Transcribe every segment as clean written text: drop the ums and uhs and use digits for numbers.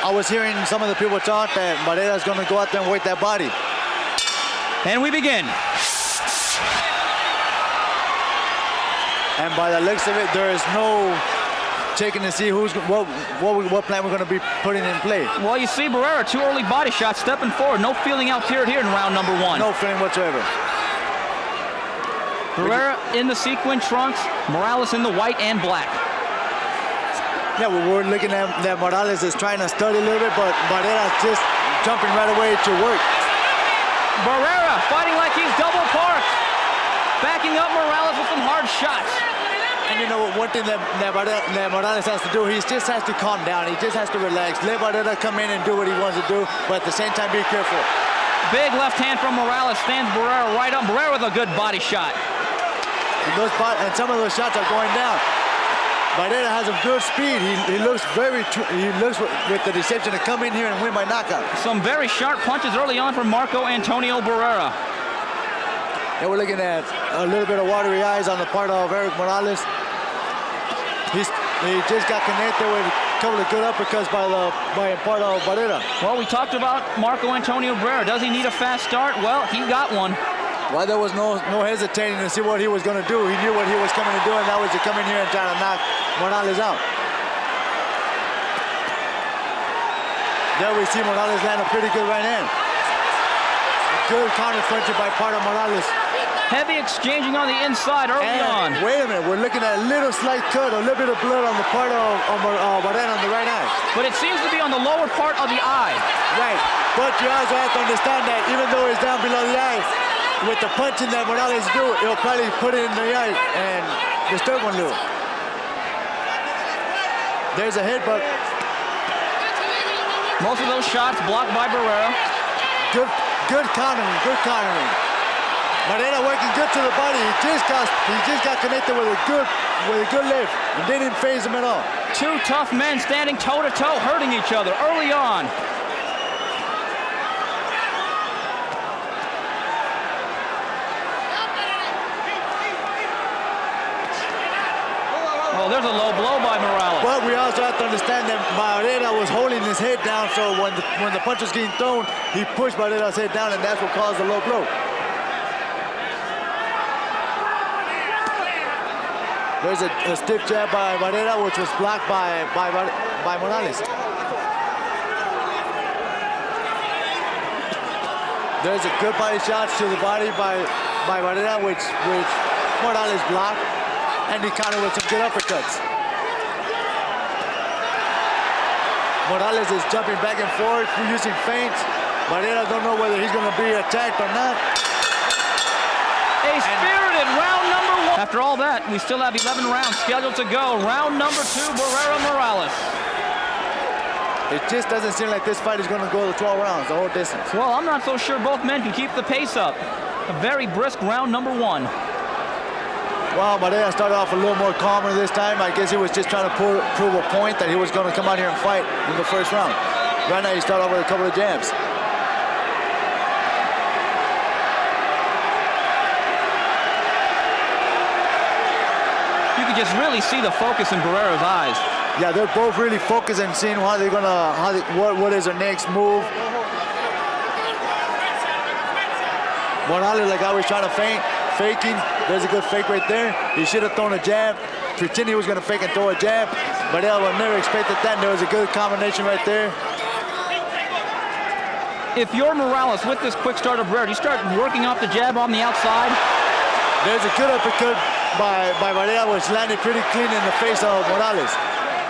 I was hearing some of the people talk that Barrera's going to go out there and work that body. And we begin. And by the looks of it, there is no checking to see what plan we're going to be putting in play. Well, you see Barrera, 2 early body shots, stepping forward. No feeling out here in round number 1. No feeling whatsoever. Barrera in the sequin trunks, Morales in the white and black. Yeah, we're looking at that Morales is trying to study a little bit, but Barrera's just jumping right away to work. Barrera fighting like he's double parked. Backing up Morales with some hard shots. And you know, one thing that Morales has to do, he just has to calm down. He just has to relax. Let Barrera come in and do what he wants to do, but at the same time, be careful. Big left hand from Morales stands Barrera right up. Barrera with a good body shot. And some of those shots are going down. Barrera has a good speed. He looks with the deception to come in here and win by knockout. Some very sharp punches early on from Marco Antonio Barrera. And we're looking at a little bit of watery eyes on the part of Eric Morales. He just got connected with a couple of good uppercuts by part of Barrera. Well, we talked about Marco Antonio Barrera. Does he need a fast start? Well, he got one. Well, there was no hesitating to see what he was going to do. He knew what he was coming to do, and that was to come in here and try to knock Morales out. There we see Morales land a pretty good right hand. Good counter punching by part of Morales. Heavy exchanging on the inside early on. Wait a minute, we're looking at a little slight cut, a little bit of blood on the part of Barrera on the right eye. But it seems to be on the lower part of the eye. Right, but you also have to understand that even though it's down below the eye, with the punching that Morales do, he'll probably put it in the eye and disturb one little. There's a headbutt. Most of those shots blocked by Barrera. Good countering, good countering. Barrera working good to the body. He just got connected with a good lift and didn't phase him at all. 2 tough men standing toe to toe, hurting each other early on. Oh, there's a low blow by Morales. But we also have to understand that Barrera was holding his head down, so when the punch was getting thrown, he pushed Barrera's head down, and that's what caused the low blow. There's a stiff jab by Barrera, which was blocked by Morales. There's a good body shots to the body by Barrera, which Morales blocked. And he countered with some good uppercuts. Morales is jumping back and forth using feints. Barrera don't know whether he's going to be attacked or not. A spirited round number 1. After all that, we still have 11 rounds scheduled to go. Round number 2, Barrera Morales. It just doesn't seem like this fight is going to go the 12 rounds, the whole distance. Well, I'm not so sure both men can keep the pace up. A very brisk round number 1. Well, Barrera started off a little more calmer this time. I guess he was just trying to prove a point that he was going to come out here and fight in the first round. Right now, he started off with a couple of jabs. You can just really see the focus in Barrera's eyes. Yeah, they're both really focused and seeing what is their next move. Morales, like I was trying to faking. There's a good fake right there. He should have thrown a jab, pretend he was going to fake and throw a jab. Barrera would never expected that. There was a good combination right there. If you're Morales with this quick start of Barrera, you start working off the jab on the outside. There's a good uppercut by Barrera, which landed pretty clean in the face of Morales.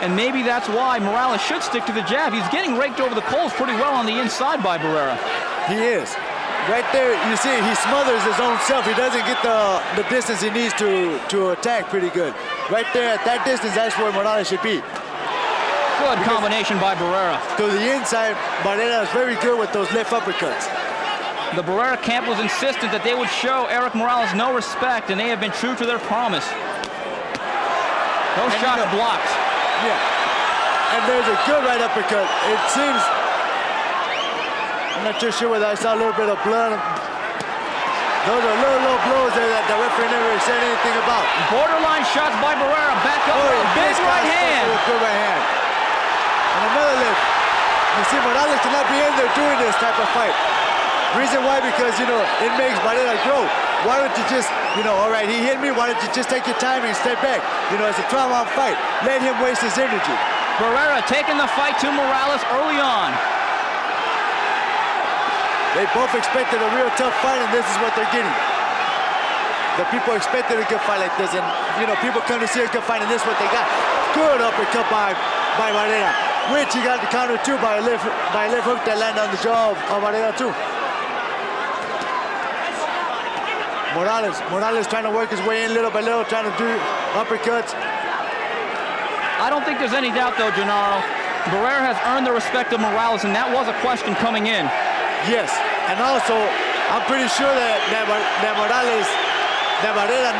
And maybe that's why Morales should stick to the jab. He's getting raked over the coals pretty well on the inside by Barrera. He is. Right there, you see, he smothers his own self. He doesn't get the distance he needs to attack pretty good. Right there, at that distance, that's where Morales should be. Good combination by Barrera. To the inside, Barrera is very good with those left uppercuts. The Barrera camp was insistent that they would show Eric Morales no respect, and they have been true to their promise. Those shots blocked. Yeah. And there's a good right uppercut. It seems... I'm not too sure whether I saw a little bit of blood. Those are little low blows there that the referee never said anything about. Borderline shots by Barrera. Back up with a big right hand. Good right hand. And another lift. Morales cannot be in there doing this type of fight. Reason why, because, you know, it makes Barrera grow. Why don't you just, you know, all right, he hit me, why don't you just take your time and step back? You know, it's a 12-round fight. Let him waste his energy. Barrera taking the fight to Morales early on. They both expected a real tough fight, and this is what they're getting. The people expected a good fight like this, and, you know, people come to see a good fight, and this is what they got. Good uppercut by Barrera, which he got the counter too by a left hook that landed on the jaw of Barrera too. Morales trying to work his way in little by little, trying to do uppercuts. I don't think there's any doubt, though, Gennaro. Barrera has earned the respect of Morales, and that was a question coming in. Yes, and also, I'm pretty sure that Barrera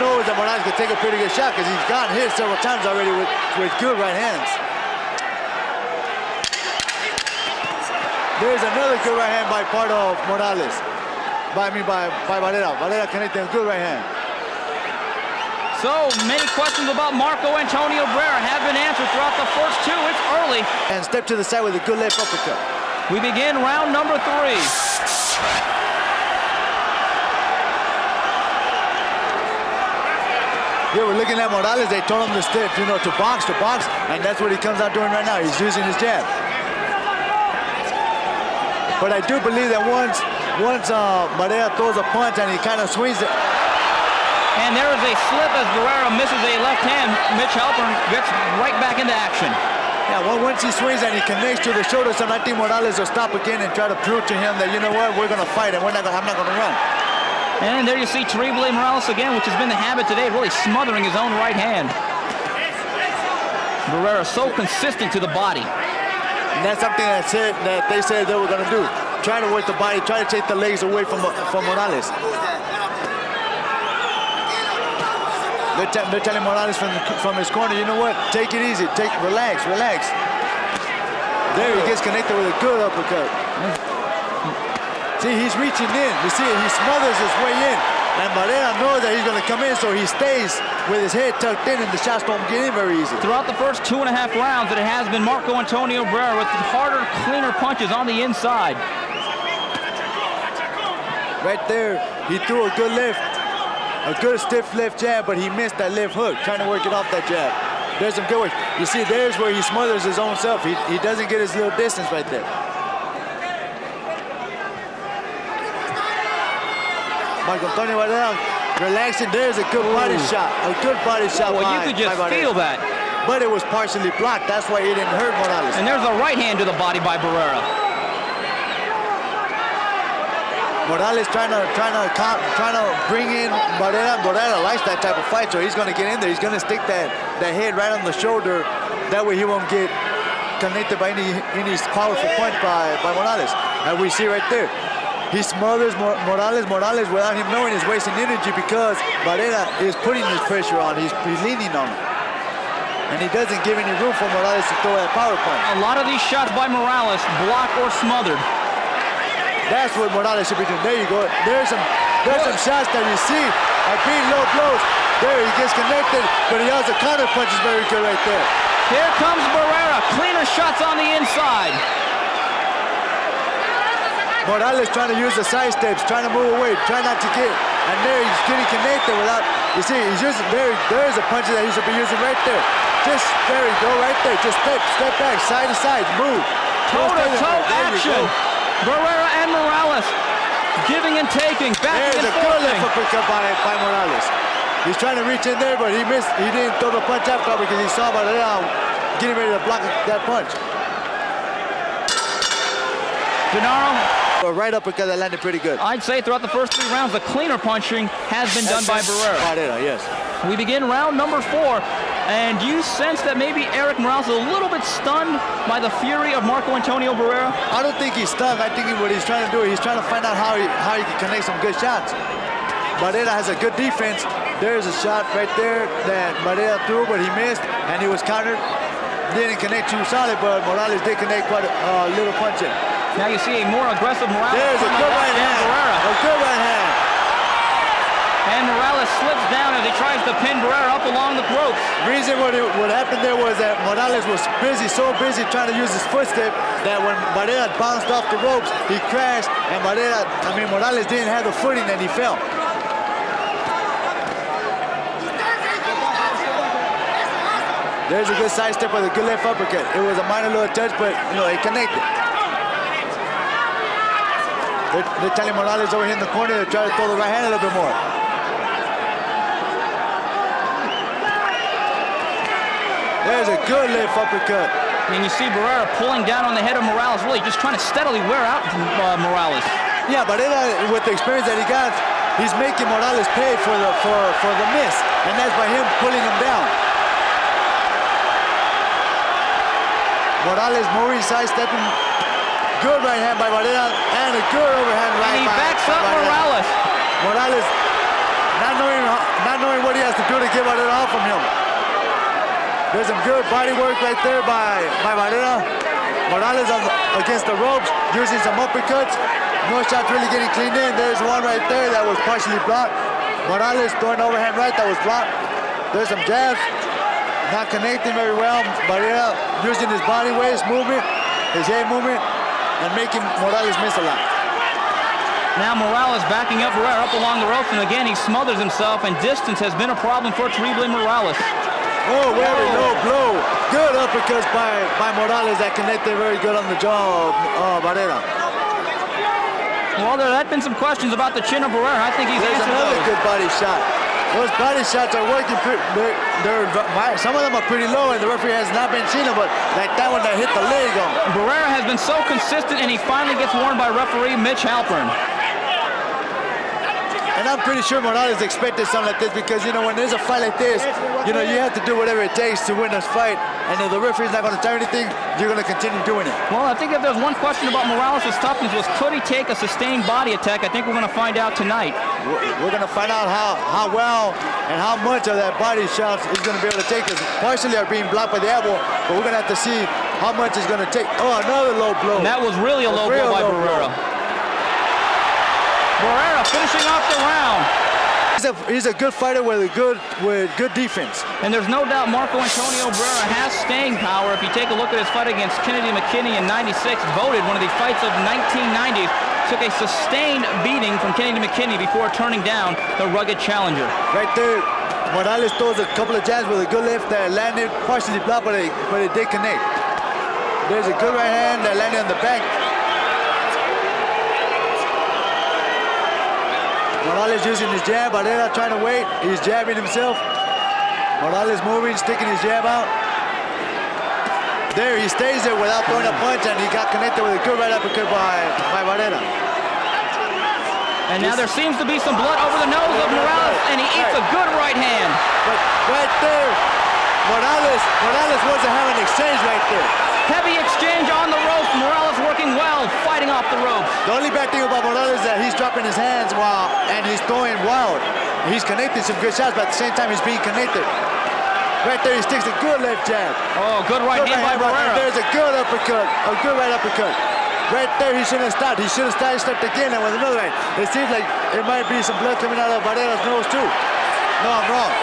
knows that Morales can take a pretty good shot because he's gotten hit several times already with good right hands. There's another good right hand by part of Morales. By Barrera. Barrera connecting a good right hand. So many questions about Marco Antonio Barrera have been answered throughout the first two. It's early. And step to the side with a good left uppercut. We begin round number 3. Yeah, we're looking at Morales. They told him to step, you know, to box, and that's what he comes out doing right now. He's using his jab. But I do believe that once Barrera throws a punch and he kind of swings it. And there is a slip as Barrera misses a left hand. Mitch Halpern gets right back into action. Yeah, well, once he swings and he connects to the shoulder, so I think Morales will stop again and try to prove to him that, you know what, we're going to fight and I'm not going to run. And there you see Terrible Morales again, which has been the habit today, really smothering his own right hand. Barrera so consistent to the body. And that's something that they said they were going to do. Try to work the body, try to take the legs away from Morales. They're telling Morales from his corner, you know what? Take it easy. Relax. There he gets connected with a good uppercut. See, he's reaching in. You see it, he smothers his way in. And Barrera knows that he's going to come in, so he stays with his head tucked in, and the shots don't get in very easy. Throughout the first 2.5 rounds, it has been Marco Antonio Barrera with harder, cleaner punches on the inside. Right there, he threw a good left. A good stiff left jab, but he missed that left hook, trying to work it off that jab. There's some good work. You see, there's where he smothers his own self. He doesn't get his little distance right there. Marco Antonio Barrera relaxing. There's a good body shot. A good body shot. Well, you could just feel that. But it was partially blocked. That's why it didn't hurt Morales. And there's a right hand to the body by Barrera. Morales trying to bring in Barrera. Barrera likes that type of fight, so he's going to get in there. He's going to stick that head right on the shoulder. That way he won't get connected by any powerful punch by Morales. And we see right there, he smothers Morales. Morales, without him knowing, is wasting energy because Barrera is putting his pressure on. He's leaning on him. And he doesn't give any room for Morales to throw that power punch. A lot of these shots by Morales blocked or smothered. That's what Morales should be doing. There you go. There's some shots that you see are being low blows. There, he gets connected, but he also counter punches very good right there. Here comes Barrera. Cleaner shots on the inside. Morales trying to use the side steps, trying to move away, try not to get. And there he's getting connected without, you see, he's using, there's a punch that he should be using right there. Just, there you go, right there. Just step back, side to side, move. Toe-to-toe action. Barrera and Morales giving and taking, backing and forthing. There's a good left uppercut by Morales. He's trying to reach in there, but he missed. He didn't throw the punch after because he saw Barrera getting ready to block that punch. Gennaro? A right uppercut that landed pretty good. I'd say throughout the first 3 rounds, the cleaner punching has been done by Barrera. Barrera, yes. We begin round number 4. And do you sense that maybe Eric Morales is a little bit stunned by the fury of Marco Antonio Barrera? I don't think he's stunned. I think what he's trying to do, he's trying to find out how he can connect some good shots. Barrera has a good defense. There's a shot right there that Barrera threw, but he missed, and he was countered. Didn't connect too solid, but Morales did connect quite a little punch in. Now you see a more aggressive Morales. There's a good right hand. Barrera. A good right hand. And Morales slips down as he tries to pin Barrera up along the ropes. The reason what happened there was that Morales was so busy trying to use his footstep that when Barrera bounced off the ropes, he crashed, and Morales didn't have the footing and he fell. There's a good side step with a good left uppercut. It was a minor little touch, but it connected. They're telling Morales over here in the corner to try to throw the right hand a little bit more. There's a good left uppercut. And you see Barrera pulling down on the head of Morales, really just trying to steadily wear out Morales. Yeah, but with the experience that he got, he's making Morales pay for the miss, and that's by him pulling him down. Morales moving, sidestepping. Good right hand by Barrera, and a good overhand right. And he backs up Morales. Morales not knowing what he has to do to get Barrera off from him. There's some good body work right there by Barrera. Morales against the ropes, using some uppercuts. No shots really getting cleaned in. There's one right there that was partially blocked. Morales throwing overhand right that was blocked. There's some jabs, not connecting very well. Barrera using his body weight, his movement, his head movement, and making Morales miss a lot. Now Morales backing up Barrera up along the ropes, and again he smothers himself, and distance has been a problem for Terrible Morales. Oh, very low blow. Good uppercuts by Morales that connected very good on the jaw of Barrera. Well, there have been some questions about the chin of Barrera. I think he's There's answered another those. good body shot. Those body shots are working. Some of them are pretty low, and the referee has not been seeing them, but like that one that hit the leg on. Barrera has been so consistent, and he finally gets warned by referee Mitch Halpern. And I'm pretty sure Morales expected something like this because, when there's a fight like this, you have to do whatever it takes to win this fight. And if the referee's not going to tell you anything, you're going to continue doing it. Well, I think if there's one question about Morales' toughness was could he take a sustained body attack, I think we're going to find out tonight. We're going to find out how well and how much of that body shot he's going to be able to take. Because partially are being blocked by the elbow, but we're going to have to see how much he's going to take. Oh, another low blow. And that was really a low blow by Barrera. Barrera finishing off the round. He's a good fighter with good defense. And there's no doubt Marco Antonio Barrera has staying power. If you take a look at his fight against Kennedy McKinney in '96, voted one of the fights of 1990s, took a sustained beating from Kennedy McKinney before turning down the rugged challenger. Right there, Morales throws a couple of jabs with a good left that landed partially blocked, but it did connect. There's a good right hand that landed on the back. Morales using his jab, Barrera trying to wait. He's jabbing himself. Morales moving, sticking his jab out. There, he stays there without throwing a punch, and he got connected with a good right uppercut by Barrera. And now there seems to be some blood over the nose of Morales, and he eats a good right hand. But right there, Morales wants to have an exchange right there. Heavy exchange on the ropes. Morales working well, fighting off the ropes. The only bad thing about Morales is that he's dropping his hands and he's throwing wild. He's connecting some good shots, but at the same time he's being connected. Right there, he sticks a good left jab. Oh, good right hand by Barrera. There's a good uppercut, a good right uppercut. Right there, he shouldn't have stopped. He should have stepped again and with another right. It seems like it might be some blood coming out of Barrera's nose too. No, I'm wrong.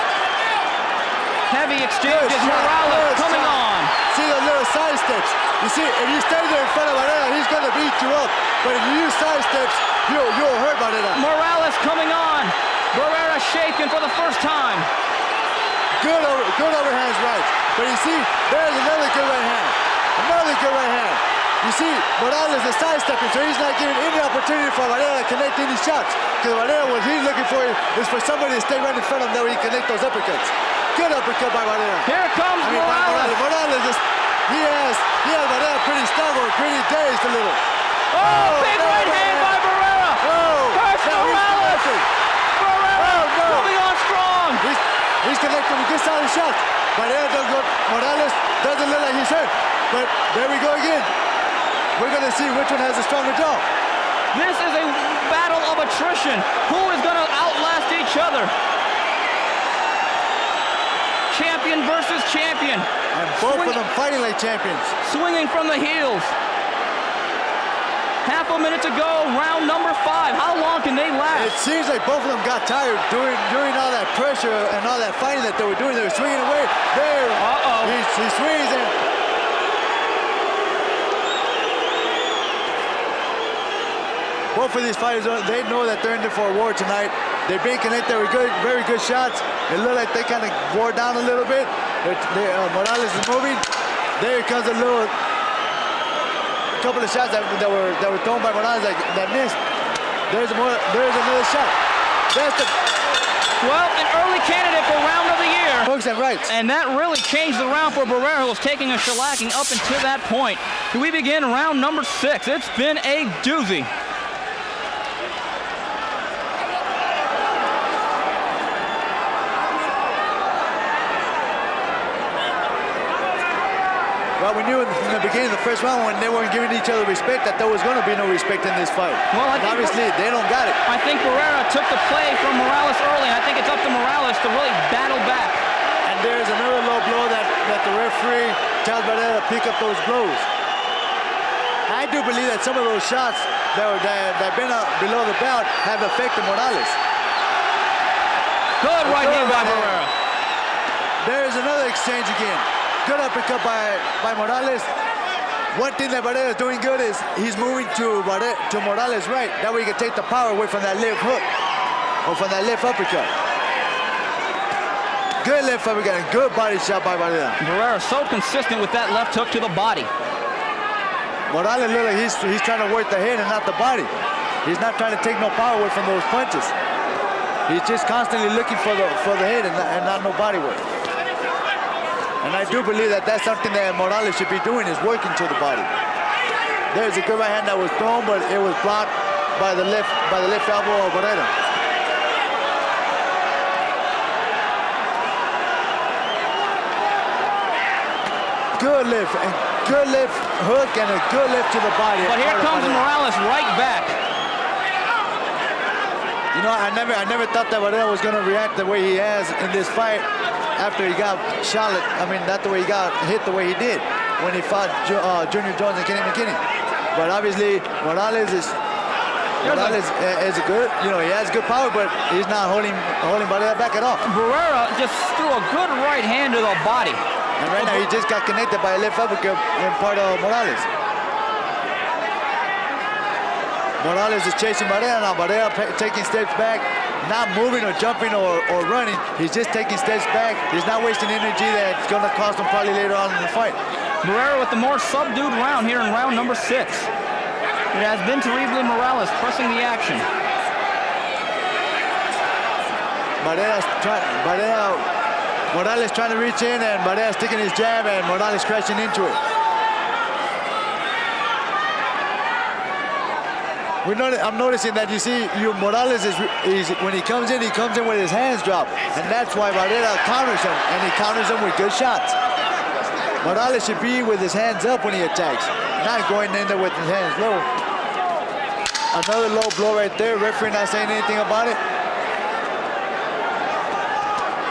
Heavy exchange as Morales coming on. See the little side steps. You see, if you stay there in front of Barrera, he's going to beat you up. But if you use side steps, you'll hurt Barrera. Morales coming on. Barrera shaking for the first time. Good overhands right. But you see, there's another good right hand. Another good right hand. You see, Morales is sidestepping, so he's not giving any opportunity for Barrera to connect any shots. Because Barrera, what he's looking for is for somebody to stay right in front of him that way he can connect those uppercuts. Good uppercut by Barrera. Here comes Morales. Morales he has Barrera pretty stubborn, pretty dazed a little. Oh, big right hand by Barrera. Hurts Morales. Barrera coming on strong. He's connecting with good solid shots. Morales doesn't look like he's hurt. But there we go again. We're going to see which one has a stronger jaw. This is a battle of attrition. Who is going to outlast each other? Champion versus champion. And both of them fighting like champions. Swinging from the heels. Half a minute to go, round number 5. How long can they It last? seems like both of them got tired during all that pressure and all that fighting that they were doing. They were swinging away. There, he swings and both of these fighters, they know that they're in there for a war tonight. They've been connected with very good shots. It looked like they kind of wore down a little bit. Morales is moving. There comes a couple of shots that were thrown by Morales that missed. There's another shot. That's the An early candidate for round of the year. hooks and rights. And that really changed the round for Barrera, who was taking a shellacking up until that point. We begin round number 6. It's been a doozy. Well, we knew in the beginning of the first round when they weren't giving each other respect that there was going to be no respect in this fight. Well, and obviously they don't got it. I think Barrera took the play from Morales early. I think it's up to Morales to really battle back. And there's another low blow that the referee tells Barrera to pick up those blows. I do believe that some of those shots that have been below the belt have affected Morales. Good right hand by Barrera. There's another exchange again. Good uppercut by Morales. One thing that Barrera is doing good is he's moving to Morales' right. That way he can take the power away from that left hook or from that left uppercut. Good left uppercut and good body shot by Barrera. Barrera so consistent with that left hook to the body. Morales look like he's trying to work the head and not the body. He's not trying to take no power away from those punches. He's just constantly looking for the head and not no body work. And I do believe that that's something that Morales should be doing, is working to the body. There's a good right hand that was thrown, but it was blocked by the left elbow of Barrera. Good lift hook and a good lift to the body. But here comes Morales right back. You know, I never thought that Barrera was going to react the way he has in this fight after he got shot. Not the way he got hit the way he did when he fought Junior Jones and Kenny McKinney. But obviously, Morales is a good, he has good power, but he's not holding Barrera back at all. Barrera just threw a good right hand to the body. And right now, he just got connected by a left uppercut in part of Morales. Morales is chasing Barrera now. Barrera taking steps back, not moving or jumping or running. He's just taking steps back. He's not wasting energy that's going to cost him probably later on in the fight. Barrera with the more subdued round here in round number 6. It has been Terrible Morales pressing the action. Morales trying to reach in, and Barrera sticking his jab, and Morales crashing into it. I'm noticing that Morales when he comes in with his hands dropped, and that's why Barrera counters him, and he counters him with good shots. Morales should be with his hands up when he attacks, not going in there with his hands low. Another low blow right there. Referee not saying anything about it.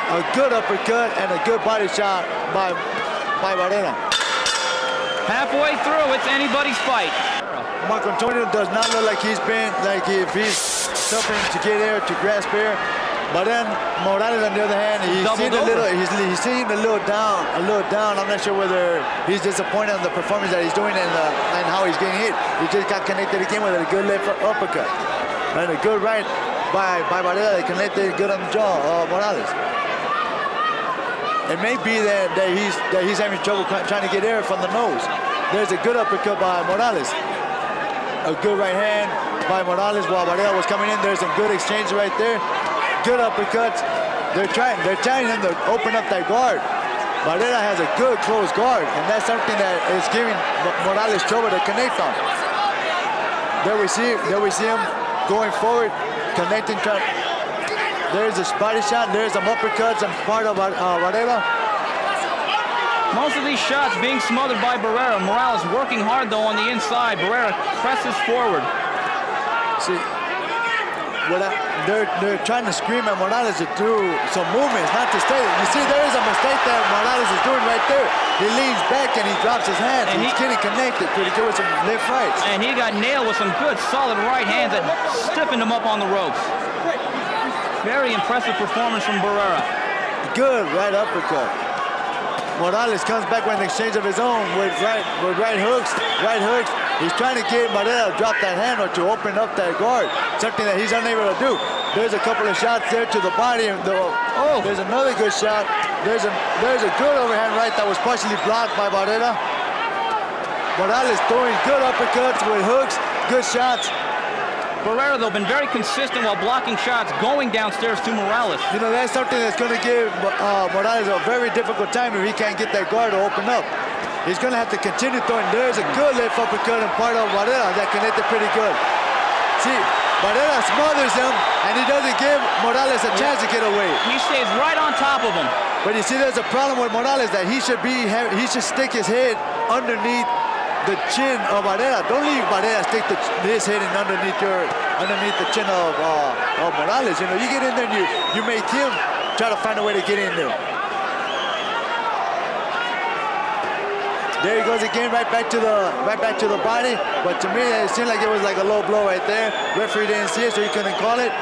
A good uppercut and a good body shot by Barrera. Halfway through, it's anybody's fight. Marco Antonio does not look like if he's suffering to get air, to grasp air. But then Morales, on the other hand, he's seeing a little down. I'm not sure whether he's disappointed in the performance that he's doing and how he's getting hit. He just got connected again with a good left uppercut and a good right by Barrera. They connected good on the jaw of Morales. It may be that he's having trouble trying to get air from the nose. There's a good uppercut by Morales. A good right hand by Morales while Barrera was coming in. There's some good exchange right there. Good uppercuts. They're trying him to open up that guard. Barrera has a good close guard, and that's something that is giving Morales trouble to connect on. There we see him going forward, connecting. There's a body shot. There's some uppercuts on part of Barrera. Most of these shots being smothered by Barrera. Morales working hard, though, on the inside. Barrera presses forward. See, they're trying to scream at Morales to do some movements, not to stay. You see, there is a mistake that Morales is doing right there. He leans back and he drops his hands. And he's getting connected pretty good with some left rights. And he got nailed with some good, solid right hands that stiffened him up on the ropes. Very impressive performance from Barrera. Good right uppercut. Morales comes back with an exchange of his own with right hooks. He's trying to get Barrera to drop that hand or to open up that guard, something that he's unable to do. There's a couple of shots there to the body. There's another good shot. There's a good overhand right that was partially blocked by Barrera. Morales throwing good uppercuts with hooks, good shots. Barrera, though, been very consistent while blocking shots going downstairs to Morales. You know, that's something that's going to give Morales a very difficult time if he can't get that guard to open up. He's going to have to continue throwing. There's a good left uppercut in part of Barrera that connected pretty good. See, Barrera smothers him, and he doesn't give Morales a chance to get away. He stays right on top of him. But you see, there's a problem with Morales that he should stick his head underneath the chin of Barrera. Don't leave Barrera stick his head in underneath the chin of Morales. You know, you get in there and you make him try to find a way to get in there. There he goes again, right back to the body. But to me, it seemed like it was like a low blow right there. Referee didn't see it, so he couldn't call it.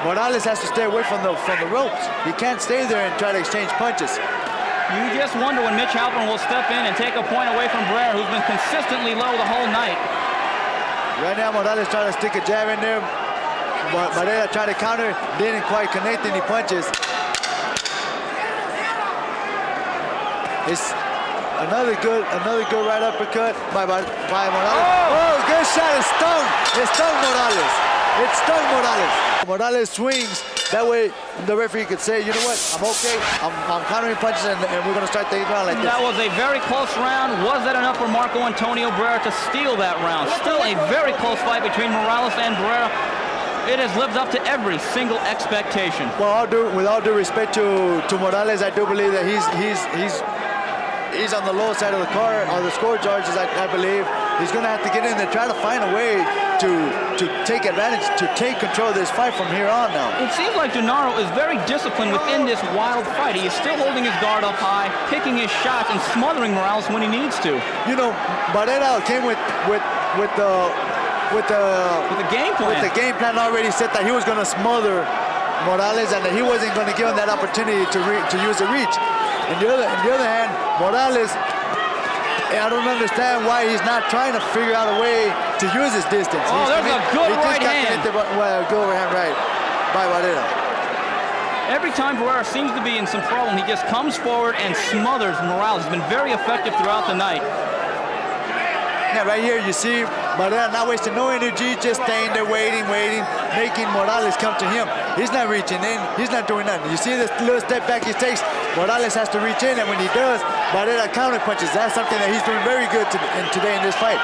Morales has to stay away from the ropes. He can't stay there and try to exchange punches. You just wonder when Mitch Halpern will step in and take a point away from Barrera, who's been consistently low the whole night. Right now, Morales trying to stick a jab in there. Barrera tried to counter, didn't quite connect any punches. It's another good right uppercut by Morales. Oh, good shot! It stung Morales. It stung Morales. Morales swings. That way, the referee could say, you know what, I'm okay. I'm countering punches, and we're going to start taking round like this. That was a very close round. Was that enough for Marco Antonio Barrera to steal that round? Still a very close fight between Morales and Barrera. It has lived up to every single expectation. Well, with all due respect to Morales, I do believe that he's on the low side of the card, on the score charges, I believe. He's going to have to get in there, try to find a way to take advantage, to take control of this fight from here on now. It seems like Gennaro is very disciplined within this wild fight. He is still holding his guard up high, picking his shots, and smothering Morales when he needs to. You know, Barrera came with the game plan. With the game plan already set that he was going to smother Morales and that he wasn't going to give him that opportunity to use the reach. On the other hand, Morales, I don't understand why he's not trying to figure out a way to use his distance. Oh, there's a good right hand. Good overhand right by Barrera. Every time Barrera seems to be in some problem, he just comes forward and smothers Morales. He's been very effective throughout the night. Yeah, right here you see Barrera not wasting no energy, just staying there waiting, making Morales come to him. He's not reaching in, he's not doing nothing. You see this little step back he takes, Morales has to reach in, and when he does, Barrera counter punches. That's something that he's doing very good today in this fight.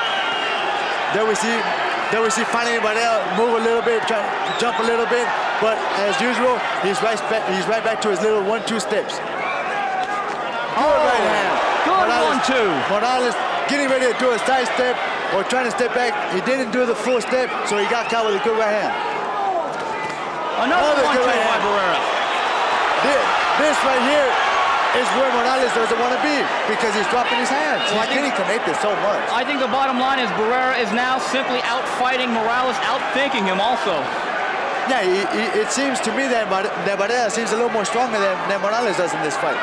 There we see finally Barrera move a little bit, try to jump a little bit, but as usual, he's right back to his little 1-2 steps. Good right hand. Good 1-2. Morales getting ready to do a side step or trying to step back. He didn't do the full step, so he got caught with a good right hand. Another 1-2 by Barrera. This right here is where Morales doesn't want to be because he's dropping his hands. He's getting connected so much. I think the bottom line is Barrera is now simply out-fighting Morales, out-thinking him also. Yeah, it seems to me that Barrera seems a little more stronger than Morales does in this fight.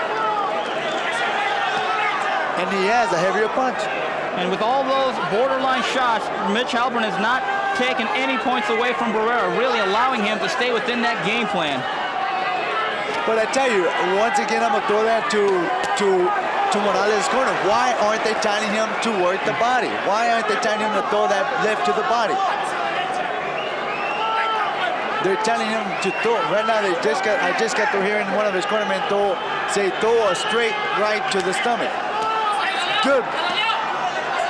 And he has a heavier punch. And with all those borderline shots, Mitch Halpern has not taken any points away from Barrera, really allowing him to stay within that game plan. But I tell you, once again, I'm going to throw that to Morales' corner. Why aren't they telling him to work the body? Why aren't they telling him to throw that left to the body? They're telling him to throw. Right now, I just got to hearing one of his cornermen throw a straight right to the stomach. Good.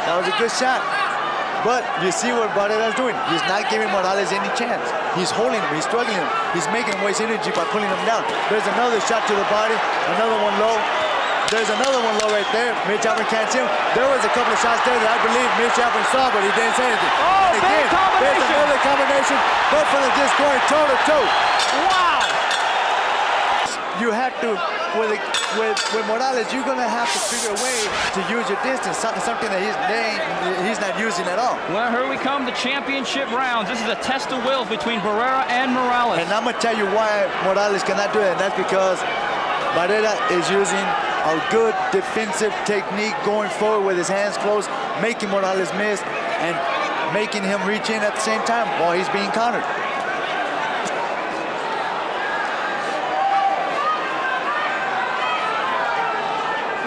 That was a good shot. But you see what Barrera's doing. He's not giving Morales any chance. He's holding him. He's struggling him. He's making him waste energy by pulling him down. There's another shot to the body. Another one low. There's another one low right there. Mitch Albert can't see him. There was a couple of shots there that I believe Mitch Albert saw, but he didn't say anything. Oh, and big again, combination. there's another combination. Both of them just going toe-to-toe. Wow. You have to, with Morales, you're going to have to figure a way to use your distance, something that he's not using at all. Well, here we come, the championship rounds. This is a test of wills between Barrera and Morales. And I'm going to tell you why Morales cannot do it, and that's because Barrera is using a good defensive technique going forward with his hands closed, making Morales miss and making him reach in at the same time while he's being countered.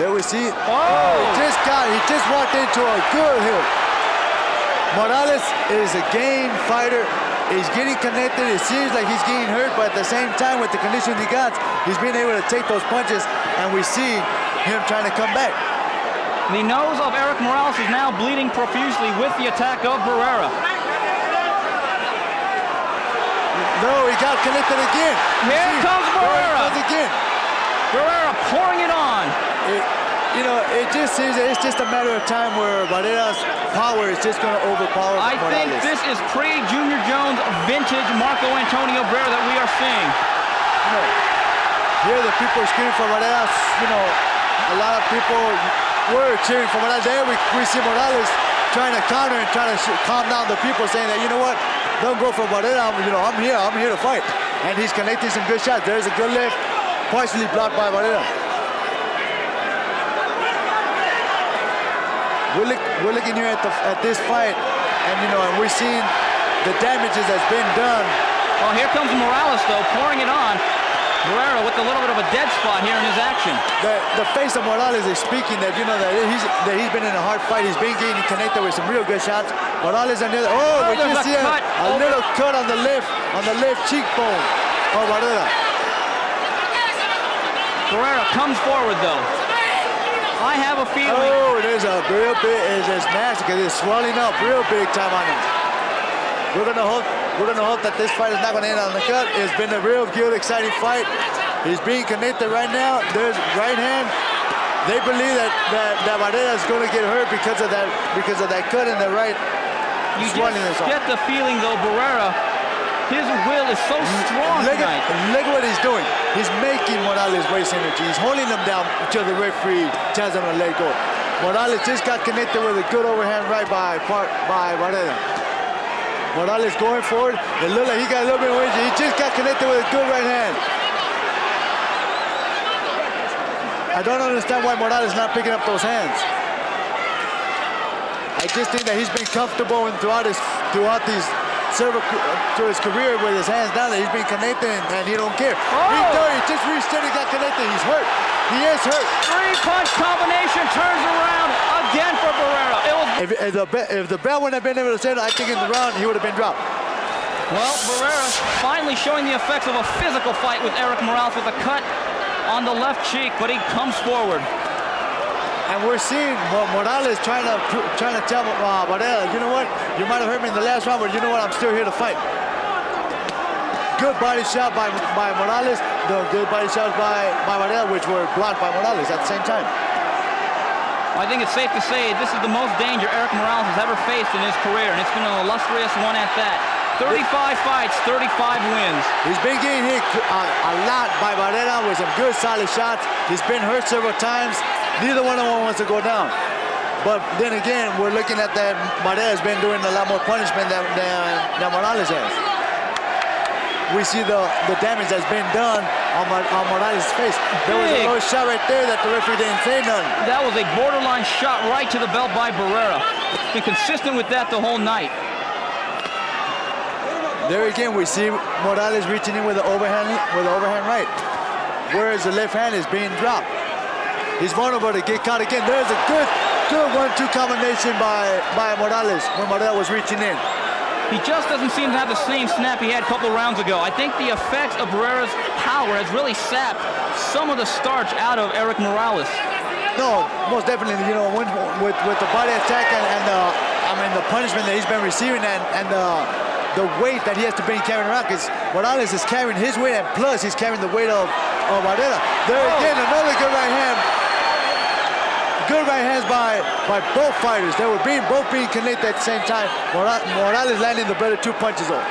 There we see. Oh! He just walked into a good hook. Morales is a game fighter. He's getting connected. It seems like he's getting hurt, but at the same time, with the condition he got, he's been able to take those punches, and we see him trying to come back. The nose of Eric Morales is now bleeding profusely with the attack of Barrera. No, he got connected again. Here comes Barrera. Again. Barrera pouring it on. It just seems that it's just a matter of time where Barrera's power is just going to overpower I Morales. think this is pre-Junior Jones vintage Marco Antonio Barrera that we are seeing. Here the people are screaming for Barrera. A lot of people were cheering for Morales. There we see Morales trying to counter and trying to calm down the people, saying that, you know what, don't go for Barrera. I'm here to fight. And he's connecting some good shots. There's a good lift, partially blocked by Barrera. We're looking here at this fight, and we're seeing the damages that's been done. Well, here comes Morales, though, pouring it on. Barrera with a little bit of a dead spot here in his action. The face of Morales is speaking that that he's been in a hard fight. He's been getting connected with some real good shots. Morales on the other. Oh, we just see a little cut on the left cheekbone of Barrera. Barrera comes forward, though. I have a feeling. Oh, there's a real big, it's nasty because it's swelling up real big time on him. We're gonna hope that this fight is not gonna end on the cut. It's been a real good, exciting fight. He's being connected right now. There's right hand. They believe that Barrera is gonna get hurt because of that cut in the right. You just get the feeling, though, Barrera, his will is so strong tonight. Look what he's doing. He's making Morales waste energy. He's holding him down until the referee tells him to let go. Morales just got connected with a good overhand right by Barrera. Morales going forward. It looked like he got a little bit of energy. He just got connected with a good right hand. I don't understand why Morales is not picking up those hands. I just think that he's been comfortable and throughout his career with his hands down, that he's been connected and he don't care. He just reached in and got connected. He's hurt. He is hurt. Three-punch combination turns around again for Barrera. If the bell wouldn't have been able to say that, I think in the round he would have been dropped. Well, Barrera finally showing the effects of a physical fight with Eric Morales with a cut on the left cheek, but he comes forward. And we're seeing Morales trying to tell Barrera, you know what? You might have hurt me in the last round, but you know what? I'm still here to fight. Good body shot by Morales. The good body shots by Barrera, which were blocked by Morales at the same time. I think it's safe to say this is the most danger Eric Morales has ever faced in his career, and it's been an illustrious one at that. 35 fights, 35 wins. He's been getting hit a lot by Barrera with some good solid shots. He's been hurt several times. Neither one of them wants to go down. But then again, we're looking at that Barrera has been doing a lot more punishment than Morales has. We see the damage that's been done on Morales' face. There was a low shot right there that the referee didn't say nothing. That was a borderline shot right to the belt by Barrera. Been consistent with that the whole night. There again, we see Morales reaching in with the overhand right, whereas the left hand is being dropped. He's vulnerable to get caught again. There's a good 1-2 combination by Morales when Morales was reaching in. He just doesn't seem to have the same snap he had a couple of rounds ago. I think the effects of Barrera's power has really sapped some of the starch out of Eric Morales. No, most definitely. With the body attack and the punishment that he's been receiving and the weight that he has to bring carrying around, because Morales is carrying his weight and plus he's carrying the weight of Barrera. There again, another good right hand Good right hands by both fighters. They were both being connected at the same time. Morales landing the better 2 punches though.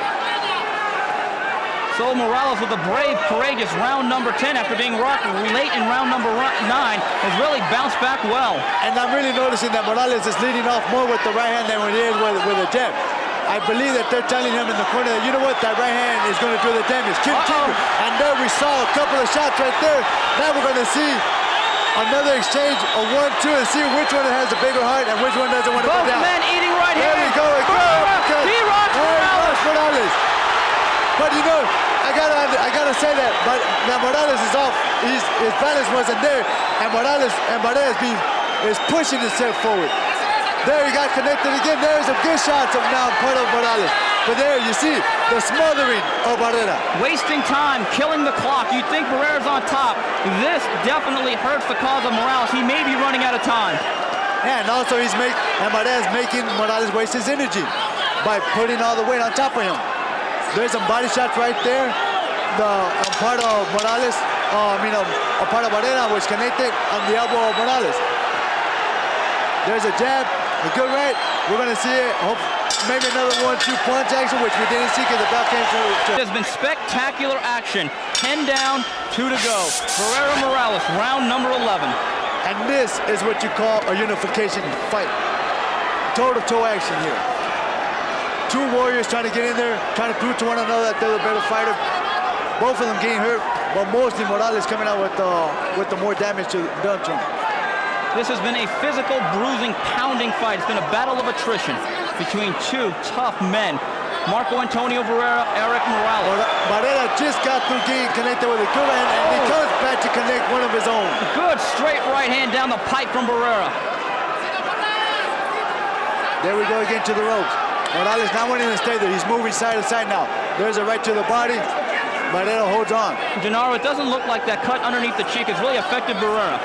So Morales with a brave, courageous round number 10 after being rocked late in round number 9 has really bounced back well. And I'm really noticing that Morales is leading off more with the right hand than he is with a jab. I believe that they're telling him in the corner that, you know what, that right hand is going to do the damage. Keep. And there we saw a couple of shots right there. Now we're going to see another exchange of 1-2 and see which one has a bigger heart and which one doesn't want to go down. Both men eating right hand. There we go. He rocks Morales. But you know, I gotta say that, but now Morales is off. His balance wasn't there, and Barrera is pushing himself forward. There he got connected again. There's some good shots of now part of Morales. But there you see the smothering of Barrera. Wasting time, killing the clock. You think Barrera's on top. This definitely hurts the cause of Morales. He may be running out of time. And also Barrera's making Morales waste his energy by putting all the weight on top of him. There's some body shots right there. A part of Morales, a part of Barrera was connected on the elbow of Morales. There's a jab, a good right. We're going to see it. Maybe another 1-2 punch action, which we didn't see because the bell came through. It has been spectacular action. 10 down, 2 to go. Barrera Morales, round number 11. And this is what you call a unification fight. Toe-to-toe action here. Two warriors trying to get in there, trying to prove to one another that they're the better fighter. Both of them getting hurt, but mostly Morales coming out with the more damage done to him. This has been a physical, bruising, pounding fight. It's been a battle of attrition between two tough men. Marco Antonio Barrera, Eric Morales. Barrera just got through getting connected with a good hand, and he comes back to connect one of his own. Good straight right hand down the pipe from Barrera. There we go again to the ropes. Morales not wanting to stay there. He's moving side to side now. There's a right to the body. Barrera holds on. Gennaro, it doesn't look like that cut underneath the cheek has really affected Barrera.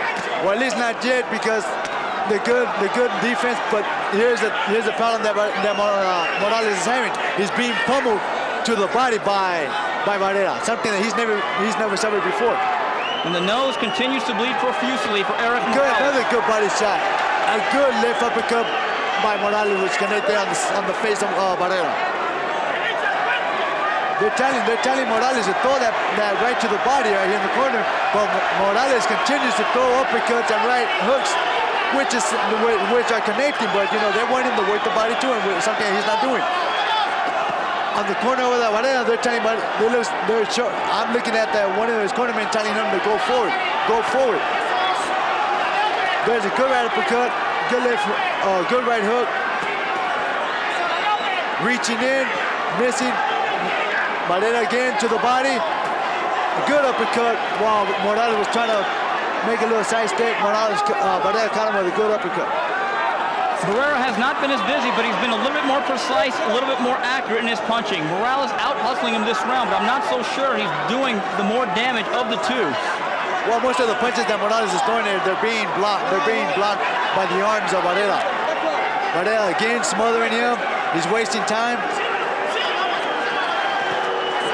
Well, at least not yet, because the good defense. But here's the problem that Morales is having. He's being pummeled to the body by Barrera, something that he's never suffered before. And the nose continues to bleed profusely for Eric Morales. Another good body shot. A good left uppercut by Morales, which connected on the face of Barrera. They're telling Morales to throw that right to the body right here in the corner, but Morales continues to throw uppercuts and right hooks, which are connecting, but you know they want him to work the body too, and something he's not doing. On the corner over there, Barrera, they're telling him, I'm looking at that one of his cornermen telling him to go forward, go forward. There's a good right uppercut, good left, good right hook. Reaching in, missing. Barrera again to the body. A good uppercut while Morales was trying to make a little side step. Barrera caught him with a good uppercut. Barrera has not been as busy, but he's been a little bit more precise, a little bit more accurate in his punching. Morales out-hustling him this round, but I'm not so sure he's doing the more damage of the two. Well, most of the punches that Morales is throwing there, they're being blocked. They're being blocked by the arms of Barrera. Barrera again smothering him. He's wasting time.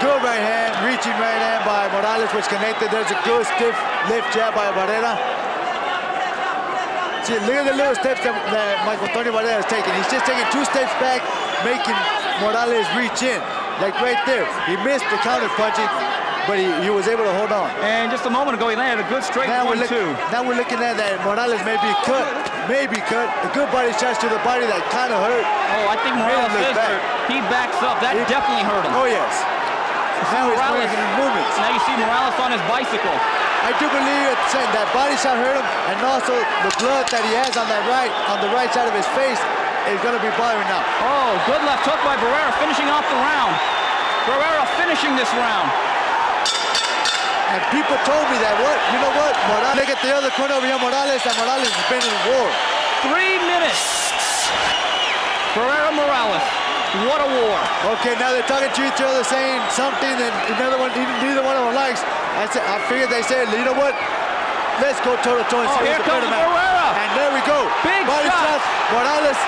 Good right hand, reaching right hand by Morales, which connected. There's a good stiff left jab by Barrera. See, look at the little steps that Marco Antonio Barrera is taking. He's just taking 2 steps back, making Morales reach in. Like right there. He missed the counter punching, but he was able to hold on. And just a moment ago, he landed a good straight 1-2. Now we're looking at that Morales may be cut. A good body shots to the body that kind of hurt. Oh, I think Morales is hurt. He backs up. That definitely hurt him. Oh, yes. Now he's making movements. Now you see Morales on his bicycle. I do believe that body shot hurt him, and also the blood that he has on the right side of his face is going to be bothering now. Oh, good left hook by Barrera, finishing off the round. Barrera finishing this round. And people told me that, you know what? Morales, look at the other corner over here, Morales, and Morales has been in war. 3 minutes. Barrera Morales. What a war. Okay, now they're talking to each other, saying something that neither one of them likes. I figured they said, you know what? Let's go toe-to-toe and see here who's the comes better man. Barrera. And there we go. Big body shots. Morales,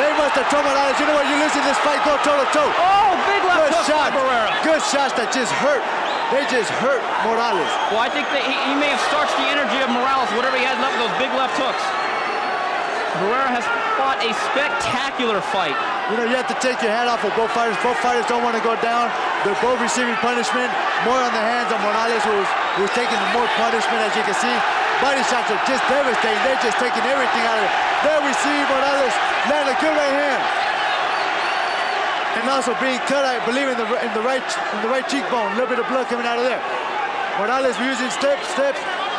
they must have told Morales, you know what, you listen to this fight, go toe-to-toe. Oh, big left hook by Barrera. Good shots that just hurt. They just hurt Morales. Well, I think that he may have starched the energy of Morales, whatever he had left with those big left hooks. Barrera has fought a spectacular fight. You know, you have to take your hat off of both fighters. Both fighters don't want to go down. They're both receiving punishment. More on the hands of Morales, who's taking more punishment, as you can see. Body shots are just devastating. They're just taking everything out of it. There we see Morales land a good right hand. And also being cut, I believe, in the right cheekbone. A little bit of blood coming out of there. Morales using steps.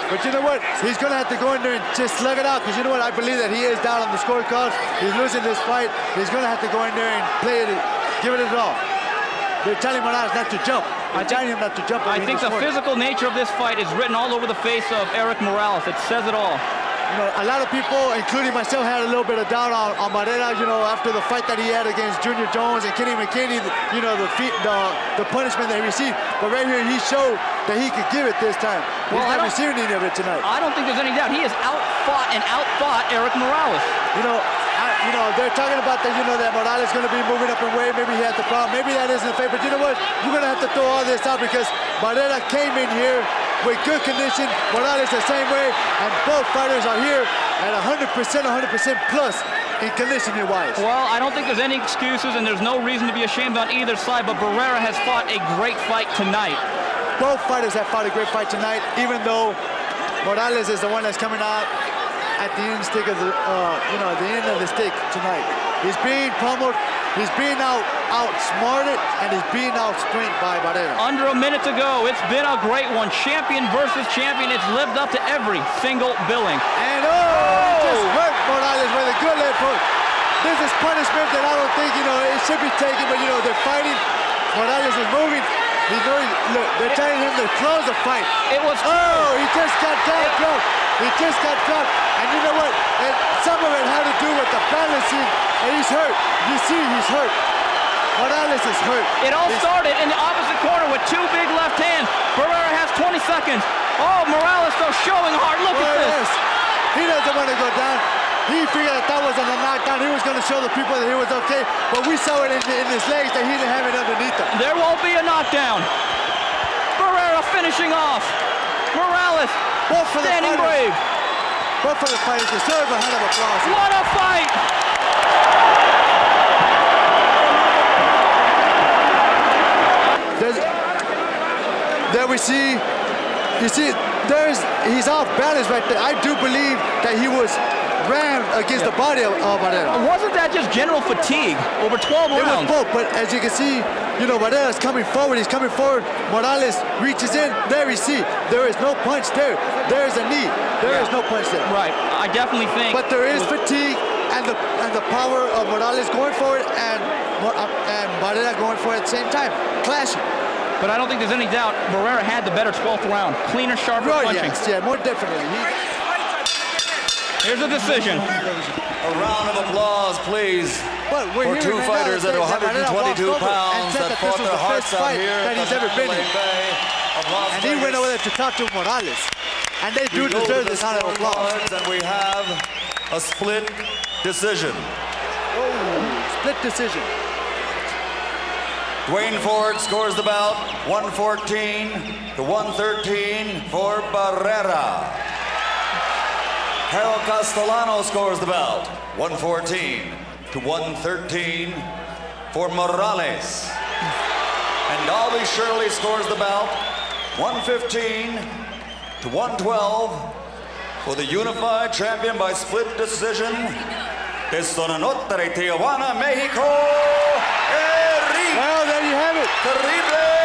But you know what? He's going to have to go in there and just slug it out, because you know what? I believe that he is down on the scorecard. He's losing this fight. He's going to have to go in there and play it, give it his all. They're telling Morales not to jump. They're telling him not to jump. I think the physical nature of this fight is written all over the face of Eric Morales. It says it all. You know, a lot of people, including myself, had a little bit of doubt on Barrera, you know, after the fight that he had against Junior Jones and Kenny McKinney, you know, the punishment that he received. But right here, he showed that he could give it this time. He's not receiving any of it tonight. I don't think there's any doubt. He has outfought Eric Morales. You know, they're talking about that, you know, that Morales is going to be moving up in weight. Maybe he had the problem. Maybe that isn't the fate. But you know what? You're going to have to throw all this out, because Barrera came in here with good condition. Morales the same way. And both fighters are here at 100% plus in conditioning-wise. Well, I don't think there's any excuses, and there's no reason to be ashamed on either side. But Barrera has fought a great fight tonight. Both fighters have fought a great fight tonight, even though Morales is the one that's coming out at the end stick of the, the end of the stick tonight. He's being pummeled, he's being outsmarted, and he's being outsprinted by Barrera. Under a minute to go. It's been a great one. Champion versus champion. It's lived up to every single billing. And he just hurt Morales with a good left hook. This is punishment that I don't think, you know, it should be taken, but you know, they're fighting. Morales is moving. Look, they're telling him to close the fight. It was he just got dropped. He just got dropped. And you know what? And some of it had to do with the balancing, and he's hurt. You see, he's hurt. Morales is hurt. It all started in the opposite corner with two big left hands. Barrera has 20 seconds. Oh, Morales though showing hard. Look at this. He doesn't want to go down. He figured that wasn't a knockdown. He was going to show the people that he was okay, but we saw it in his legs that he didn't have it underneath him. There won't be a knockdown. Barrera finishing off. Morales standing brave. Both for the fighters deserve a hand of applause. What a fight! There we see, you see, he's off balance right there. I do believe that he was rammed against the body of Barrera. Wasn't that just general fatigue over 12 rounds? It was both, but as you can see, you know, Barrera's coming forward. He's coming forward. Morales reaches in. There we see. There is no punch there. There is a knee. There is no punch there. Right. I definitely think. But there is fatigue and the power of Morales going forward and Barrera going forward at the same time, clashing. But I don't think there's any doubt Barrera had the better 12th round. Cleaner, sharper punching. Yes, yeah, more definitely. Here's a decision. A round of applause, please, for two fighters at 122 pounds that fought their hearts out here that he's ever been in. And he went over there to talk to Morales. And they do deserve this round of applause. And we have a split decision. Oh, split decision. Dwayne Ford scores the bout 114 to 113 for Barrera. Harold Castellano scores the bout 114 to 113 for Morales. And Dolby Shirley scores the bout 115 to 112 for the unified champion by split decision, Sonanotre, Tijuana, Mexico. Well, there you have it. Terrible